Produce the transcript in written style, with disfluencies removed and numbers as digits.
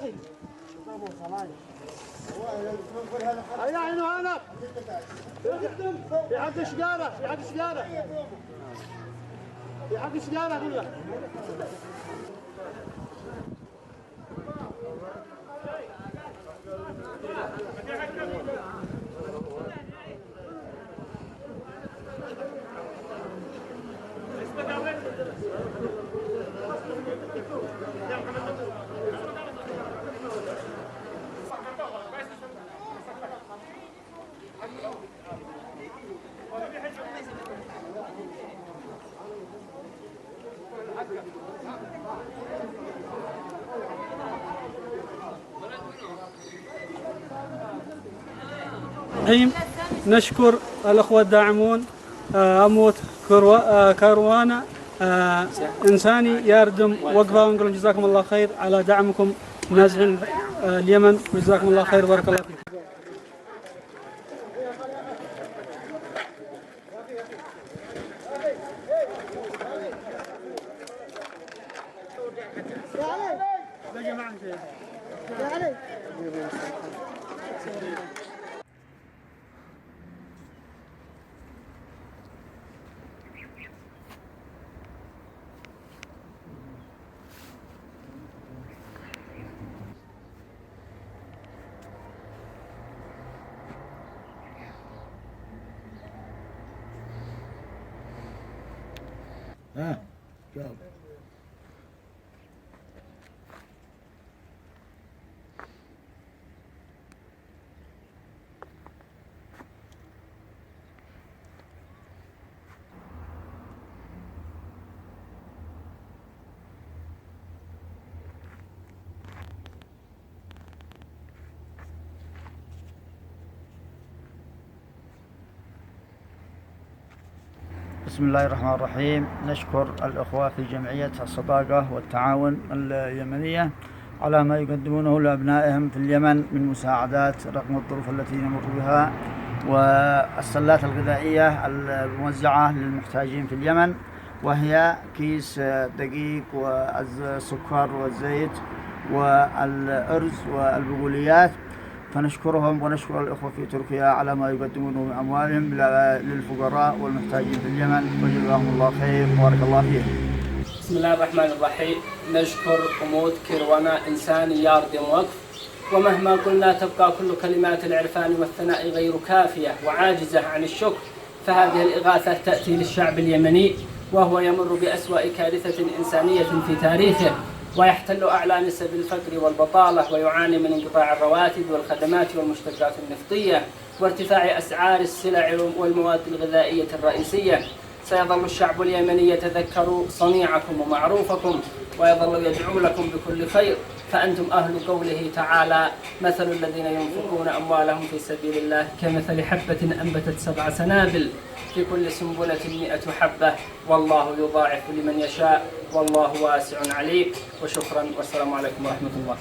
هيا عينه هنا في حق الشجارة في حق الشجارة في حق الشجارة كلها. نشكر الأخوة الداعمون أموت كروانا إنساني يردم وقفة ونقول جزاكم الله خير على دعمكم نازحين اليمن وجزاكم الله خير بارك الله فيكم. جاوب. بسم الله الرحمن الرحيم. نشكر الأخوة في جمعية الصداقة والتعاون اليمنية على ما يقدمونه لأبنائهم في اليمن من مساعدات رغم الظروف التي يمر بها والسلات الغذائية الموزعة للمحتاجين في اليمن، وهي كيس دقيق والسكر والزيت والأرز والبقوليات. فنشكرهم ونشكر الأخوة في تركيا على ما يقدمونه من أموالهم للفقراء والمحتاجين في اليمن، وجزاهم الله خير وبارك الله فيهم. بسم الله الرحمن الرحيم. نشكر أمود كروانا إنساني يردم وقف، ومهما قلنا تبقى كل كلمات العرفان والثناء غير كافية وعاجزة عن الشكر، فهذه الإغاثة تأتي للشعب اليمني وهو يمر بأسوأ كارثة إنسانية في تاريخه، ويحتل أعلى نسب الفقر والبطالة، ويعاني من انقطاع الرواتب والخدمات والمشتقات النفطية وارتفاع أسعار السلع والمواد الغذائية الرئيسية. سيظل الشعب اليمني يتذكر صنيعكم ومعروفكم ويظل يدعو لكم بكل خير، فأنتم أهل قوله تعالى: مثل الذين ينفقون أموالهم في سبيل الله كمثل حبة أنبتت 7 سنابل في كل سنبلة 100 حبة والله يضاعف لمن يشاء والله واسع عليم. وشكرا والسلام عليكم ورحمة الله.